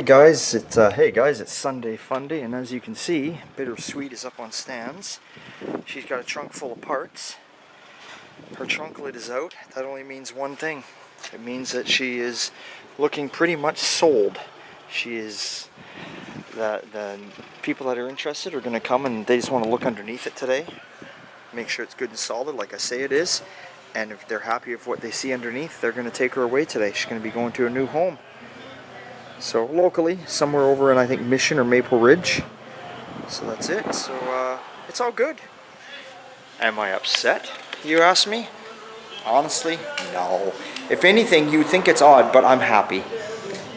Hey guys, it's Sunday Funday, and as you can see, Bittersweet is up on stands. She's got a trunk full of parts. Her trunk lid is out. That only means one thing. It means that she is looking pretty much sold. She is the people that are interested are going to come and they just want to look underneath it today, make sure it's good and solid like I say it is, and if they're happy with what they see underneath, they're going to take her away today. She's going to be going to a new home. So locally, somewhere over in I think Mission or Maple Ridge. So that's it. So it's all good. Am I upset, you ask me? Honestly, no. If anything, you think it's odd, but I'm happy.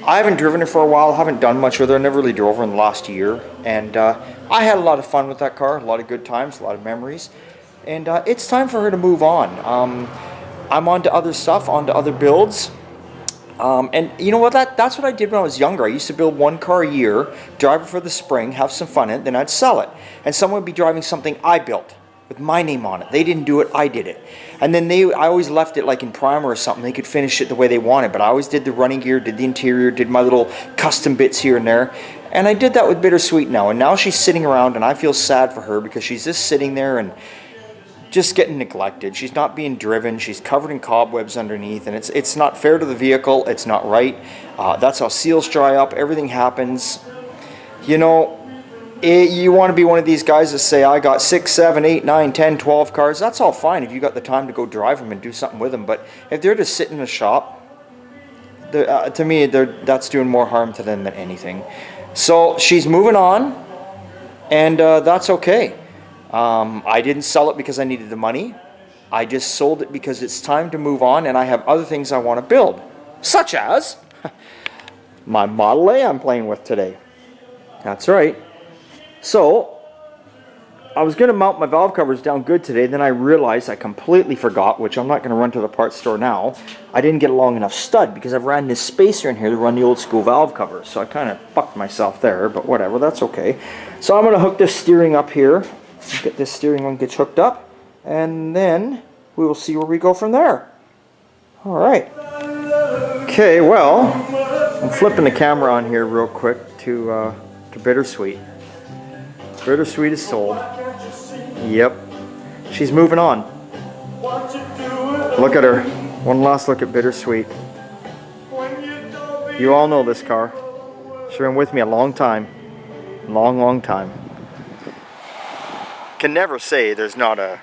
I haven't driven her for a while, haven't done much with her, never really drove her in the last year. And I had a lot of fun with that car, a lot of good times, a lot of memories. And it's time for her to move on. I'm on to other stuff, on to other builds. And you know what, that's what I did when I was younger. I used to build one car a year, drive it for the spring, have some fun in it, then I'd sell it. And someone would be driving something I built with my name on it. They didn't do it, I did it. And then I always left it like in primer or something. They could finish it the way they wanted, but I always did the running gear, did the interior, did my little custom bits here and there. And I did that with Bittersweet now. And now she's sitting around and I feel sad for her because she's just sitting there and just getting neglected. She's not being driven. She's covered in cobwebs underneath, and it's not fair to the vehicle. It's not right. That's how seals dry up. Everything happens. You know, you want to be one of these guys that say, I got 6, 7, 8, 9, 10, 12 cars. That's all fine if you got the time to go drive them and do something with them. But if they're just sitting in a shop, to me, that's doing more harm to them than anything. So she's moving on, and that's okay. I didn't sell it because I needed the money. I just sold it because it's time to move on and I have other things I want to build. Such as my Model A I'm playing with today. That's right. So, I was going to mount my valve covers down good today, then I realized I completely forgot, which I'm not going to run to the parts store now. I didn't get a long enough stud because I've ran this spacer in here to run the old school valve covers. So I kind of fucked myself there, but whatever, that's okay. So I'm going to hook this steering up here. Get this steering one gets hooked up, and then we will see where we go from there. Alright. Okay, well, I'm flipping the camera on here real quick to Bittersweet. Bittersweet is sold. Yep. She's moving on. Look at her. One last look at Bittersweet. You all know this car. She's been with me a long time. Long time. Can never say there's not a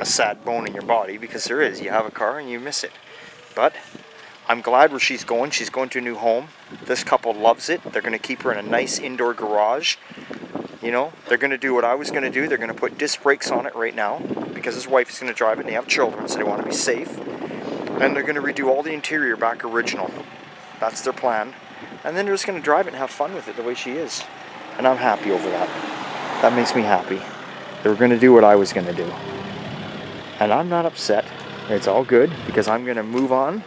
sad bone in your body, because there is. You have a car and you miss it. But I'm glad where she's going. She's going to a new home. This couple loves it. They're going to keep her in a nice indoor garage. You know, they're going to do what I was going to do. They're going to put disc brakes on it right now because his wife is going to drive it and they have children, so they want to be safe. And they're going to redo all the interior back original. That's their plan. And then they're just going to drive it and have fun with it the way she is. And I'm happy over that. That makes me happy. They were going to do what I was going to do. And I'm not upset. It's all good because I'm going to move on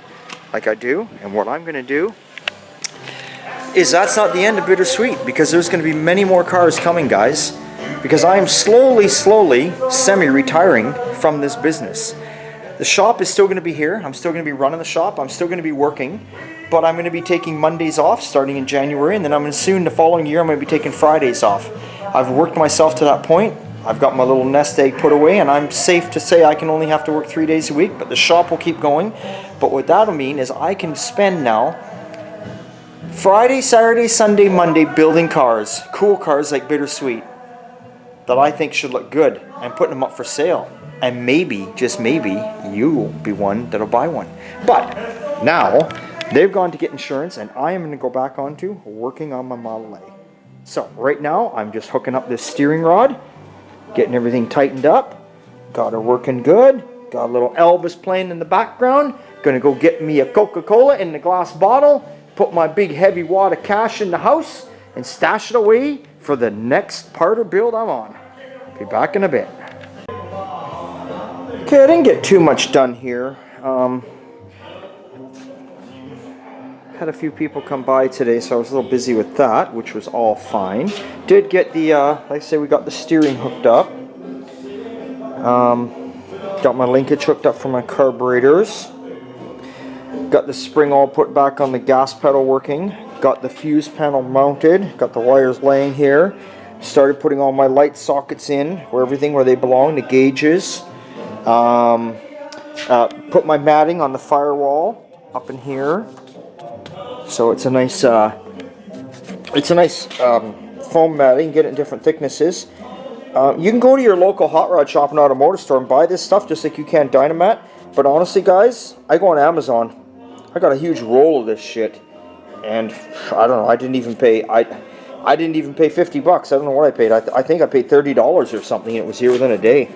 like I do. And what I'm going to do is that's not the end of Bittersweet, because there's going to be many more cars coming, guys. Because I am slowly, semi-retiring from this business. The shop is still going to be here. I'm still going to be running the shop. I'm still going to be working. But I'm going to be taking Mondays off starting in January. And then the following year, I'm going to be taking Fridays off. I've worked myself to that point. I've got my little nest egg put away, and I'm safe to say I can only have to work 3 days a week, but the shop will keep going. But what that'll mean is I can spend now Friday, Saturday, Sunday, Monday building cars, cool cars like Bittersweet, that I think should look good, and putting them up for sale. And maybe, just maybe, you will be one that'll buy one. But now they've gone to get insurance, and I am going to go back on to working on my Model A. So right now I'm just hooking up this steering rod, getting everything tightened up, got her working good, got a little Elvis playing in the background, gonna go get me a Coca-Cola in the glass bottle, put my big heavy wad of cash in the house, and stash it away for the next part of build I'm on. Be back in a bit. Okay, I didn't get too much done here. Had a few people come by today, so I was a little busy with that, which was all fine. Did get the, like I say, we got the steering hooked up. Got my linkage hooked up for my carburetors. Got the spring all put back on the gas pedal working. Got the fuse panel mounted. Got the wires laying here. Started putting all my light sockets in where they belong, the gauges. Put my matting on the firewall up in here. So it's a nice foam matting. Get it in different thicknesses. You can go to your local hot rod shop and automotive store and buy this stuff just like you can Dynamat. But honestly, guys, I go on Amazon. I got a huge roll of this shit, and I don't know. I didn't even pay. I didn't even pay $50. I don't know what I paid. I think I paid $30 or something. It was here within a day,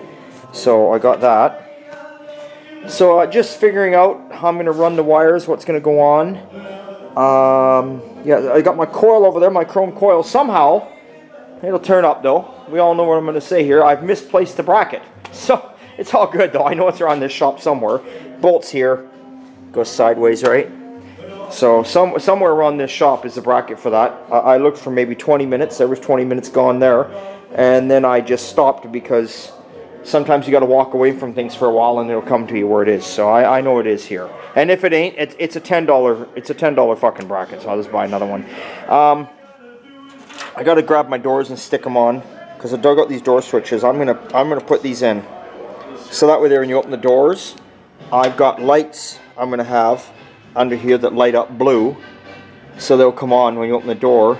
so I got that. So just figuring out how I'm going to run the wires, what's going to go on. Yeah, I got my coil over there, my chrome coil. Somehow, it'll turn up though. We all know what I'm going to say here. I've misplaced the bracket. So, it's all good though. I know it's around this shop somewhere. Bolts here. Goes sideways, right? So, somewhere around this shop is the bracket for that. I looked for maybe 20 minutes. There was 20 minutes gone there. And then I just stopped because sometimes you got to walk away from things for a while and it'll come to you where it is. So I know it is here. And if it ain't, it's a $10 fucking bracket. So I'll just buy another one. I got to grab my doors and stick them on because I dug out these door switches. I'm gonna put these in. So that way there when you open the doors, I've got lights I'm gonna have under here that light up blue. So they'll come on when you open the door.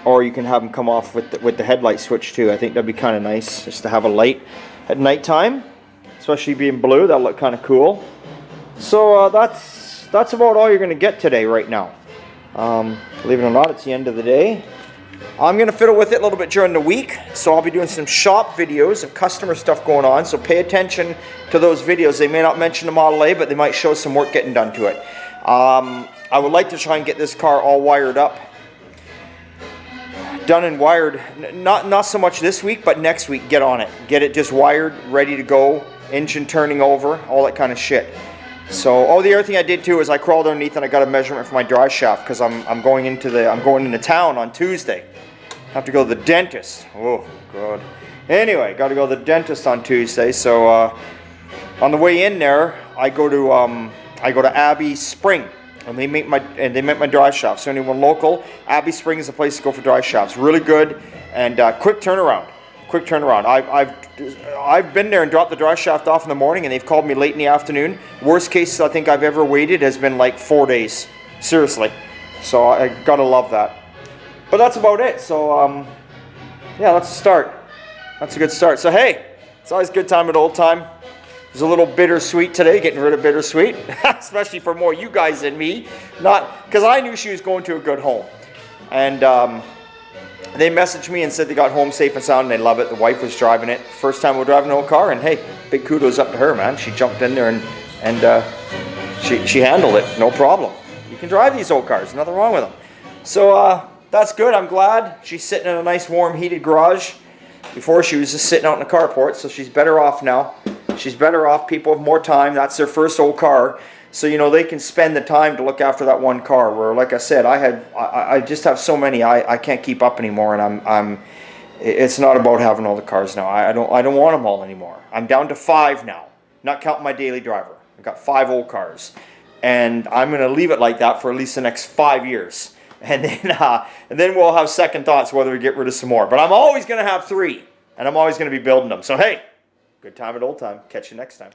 Or you can have them come off with the headlight switch too. I think that'd be kind of nice just to have a light at nighttime, especially being blue. That'll look kind of cool. So that's about all you're going to get today right now. Believe it or not, it's the end of the day. I'm going to fiddle with it a little bit during the week, so I'll be doing some shop videos of customer stuff going on, so pay attention to those videos. They may not mention the Model A, but they might show some work getting done to it. I would like to try and get this car all wired up. Done and wired, not so much this week, but next week, get on it. Get it just wired, ready to go, engine turning over, all that kind of shit. So, the other thing I did too is I crawled underneath and I got a measurement for my drive shaft because I'm going into town on Tuesday. I have to go to the dentist. Oh God. Anyway, got to go to the dentist on Tuesday. So on the way in there, I go to Abbey Spring. And they make my drive shafts. So anyone local, Abbey Spring is the place to go for drive shafts. Really good and quick turnaround. Quick turnaround. I've been there and dropped the drive shaft off in the morning, and they've called me late in the afternoon. Worst case I think I've ever waited has been like 4 days. Seriously. So I gotta love that. But that's about it. So yeah, that's a start. That's a good start. So hey, it's always a good time at Old Time. It was a little bittersweet today, getting rid of bittersweet, especially for more you guys than me. Not because I knew she was going to a good home, and they messaged me and said they got home safe and sound and they love it. The wife was driving it, first time we're driving an old car, and hey, big kudos up to her, man. She jumped in there and she handled it, no problem. You can drive these old cars, nothing wrong with them. So that's good. I'm glad she's sitting in a nice warm heated garage. Before she was just sitting out in the carport, so she's better off now. She's better off. People have more time. That's their first old car. So, you know, they can spend the time to look after that one car. Where, like I said, I just have so many. I can't keep up anymore. And it's not about having all the cars now. I don't want them all anymore. I'm down to 5 now. Not counting my daily driver. I've got 5 old cars. And I'm going to leave it like that for at least the next 5 years. And then we'll have second thoughts whether we get rid of some more. But I'm always going to have 3. And I'm always going to be building them. So, hey. Good time at Old Time. Catch you next time.